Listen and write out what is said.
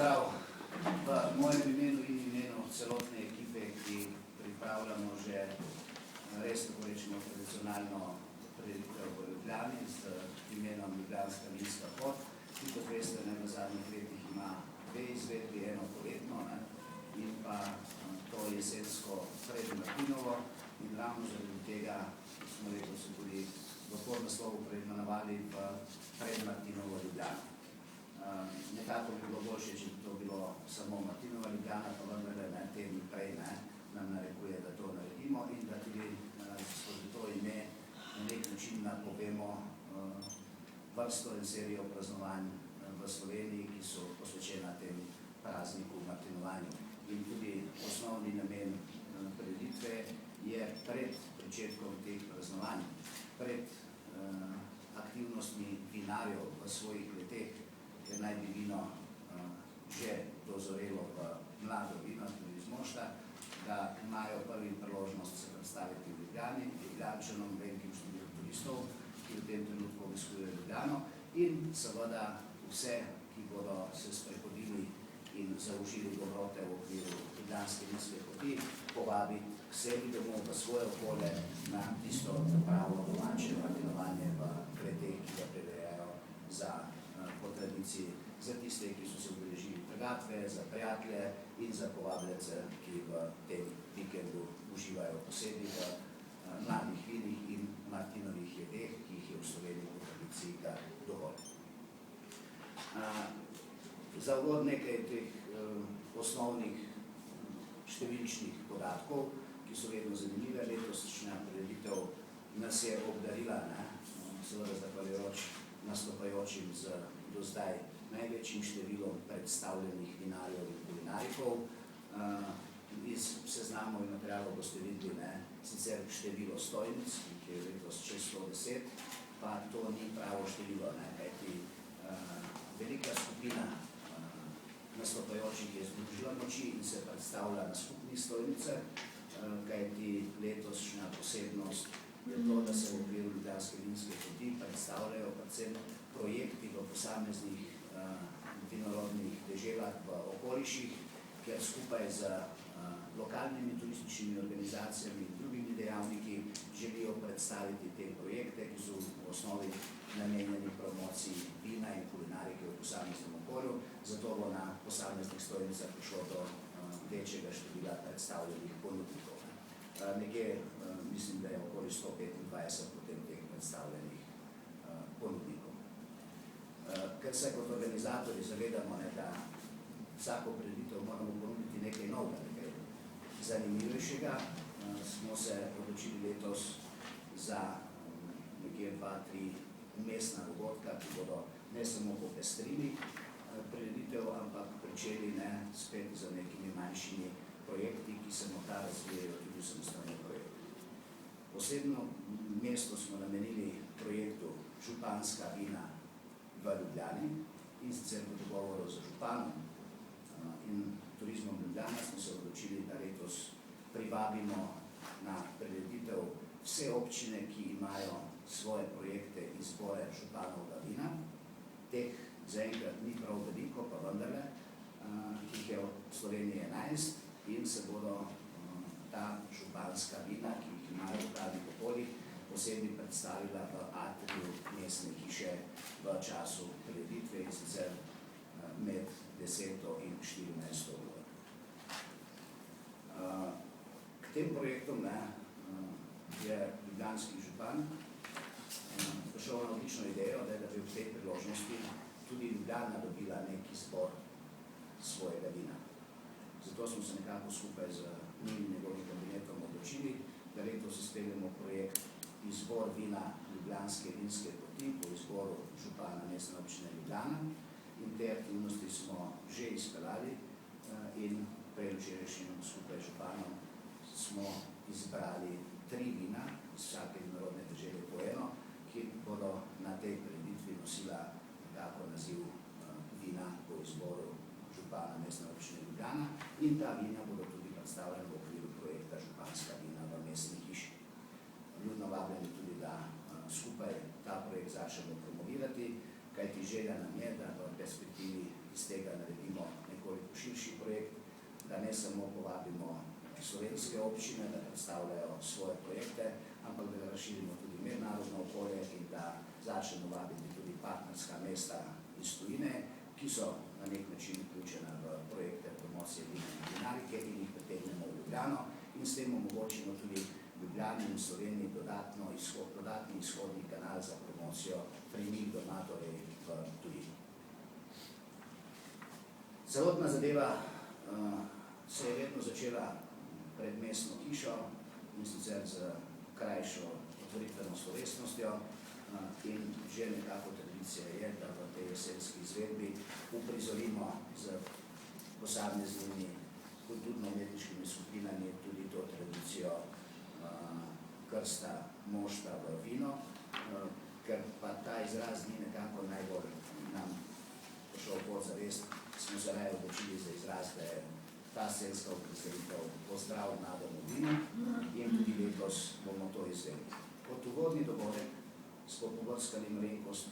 pozdrav v mojem imenu in imenu celotne ekipe, ki pripravljamo že res, tako rečemo, tradicionalno prireditev v Ljubljani z imenom Ljubljanska vinska pot, ki, kot veste, v zadnjih letih ima dve izvedbi, eno poletno in pa to jesensko predmartinovo, in ravno zaradi tega smo letos tudi v podnaslovu preimenovali v predmartinovo Ljubljano. Nekako bi bilo boljše, če bi to bilo samo Martinova Ljubljana, pa vendar teden prej nam narekuje, da to naredimo in da tudi skozi to ime na nek način napovemo vrsto in serijo praznovanj v Sloveniji, ki so posvečena tem prazniku martinovanju. In tudi osnovni namen prireditve je pred pričetkom teh praznovanj, pred aktivnostmi vinarjev v svojih leteh, ker naj bi vino že dozorelo v mlado vino, tudi iz mošta, da imajo prvi priložnost se predstaviti v Ljubljani, Ljubljančanom, velikim številom turistov, ki v tem trenutku obiskujejo Ljubljano, in seveda vse, ki bodo se sprehodili in zaužili dobrote v okviru Ljubljanske vinske poti, povabiti k sebi domov v svoje okolje na tisto pravo domače martinovanje v kleteh, ki ga prirejajo po tradiciji za tiste, ki so se udeležili trgatve, za prijatelje in za povabljence, ki v tem vikendu uživajo posebej v mladih vinih in martinovih jedeh, ki jih je v Sloveniji v tradiciji kar dovolj. Za uvod nekaj teh osnovnih številčnih podatkov, ki so vedno zanimive. Letošnja prireditev nas je obdarila, seveda zahvaljujoč nastopajočim z do zdaj največjim številom predstavljenih vinarjev in kulinarikov. Iz seznamov in materialov boste videli sicer število stojnic, ki je letos čez 110, pa to ni pravo število, kajti velika skupina nastopajočih je združila moči in se predstavlja na skupnih stojnicah, kajti letošnja posebnost je to, da se v okviru Ljubljanske vinske poti predstavljajo predvsem projekti v posameznih vinorodnih deželah v okoliših, kjer skupaj z lokalnimi turističnimi organizacijami in drugimi dejavniki želijo predstaviti te projekte, ki so v osnovi namenjeni promociji vina in kulinarike v posameznem okolju, zato bo na posameznih stojnicah prišlo do večjega števila predstavljenih ponudnikov. Nekje, mislim, da je okoli 125 potem teh predstavljenih ponudnikov. Ker se kot organizatorji zavedamo, da vsako prireditev moramo ponuditi nekaj novega, nekaj zanimivejšega, smo se odločili letos za nekje 2-3 vmesna dogodka, ki bodo ne samo popestrili prireditev, ampak pričeli spet z nekimi manjšimi projekti, ki se morda razvijajo tudi v samostojnih projektih. Posebno mesto smo namenili projektu Županska vina v Ljubljani, in sicer v dogovoru z županom in Turizmom Ljubljana smo se odločili, da letos privabimo na prireditev vse občine, ki imajo svoje projekte izbore županovega vina. Teh zaenkrat ni prav veliko, pa vendarle, ki jih je v Sloveniji 11, in se bodo ta županska vina, ki jih imajo v pravih okoljih, posebej predstavila v atriju mestne hiše v času prireditve, in sicer med 10. in 14. uro. K tem projektom je ljubljanski župan prišel na odlično idejo, da bi v tej priložnosti tudi Ljubljana dobila nek izbor svojega vina. Zato smo se nekako skupaj z njim in njegovim kabinetom odločili, da letos izpeljemo projekt izbor vina Ljubljanske vinske poti po izboru župana mestne občine Ljubljana, in te aktivnosti smo že izpeljali in predvčerajšnjim skupaj z županom smo izbrali 3 vina iz vsake vinorodne dežele po eno, ki bodo na tej prireditvi nosila nekako naziv vina po izboru župana mestne občine Ljubljana, in ta vina bodo tudi predstavljena v okviru projekta Županska vina v mestni hiši. Ljudno vabljeni tudi, da skupaj ta projekt začnemo promovirati, kajti želja nam je, da v perspektivi iz tega naredimo nekoliko širši projekt, da ne samo povabimo slovenske občine, da predstavljajo svoje projekte, ampak da ga razširimo tudi mednarodno okolje in da začnemo vabiti tudi partnerska mesta iz tujine, ki so na nek način vključena v projekte promocije vina in vinarike in jih pritegnemo v Ljubljano in s tem omogočimo tudi Ljubljani in Sloveniji dodatni izhodni kanal za promocijo premij donatorjev v tujini. Celotna zadeva se je vedno začela pred mestno hišo in sicer z krajšo otvoritveno slovesnostjo in že nekako tradicija je, da v tej jesenski izvedbi uprizorimo z posameznimi kulturno-umetniškimi skupinami tudi to tradicijo krsta mošta v vino, ker pa ta izraz ni nekako najbolj nam pošel pod zavest, smo se raje odločili za izraz, da je ta selska uprizoritev pozdrav mlademu vinu in tudi letos bomo to izvedli. Kot uvodni dogodek smo pobrskali malenkost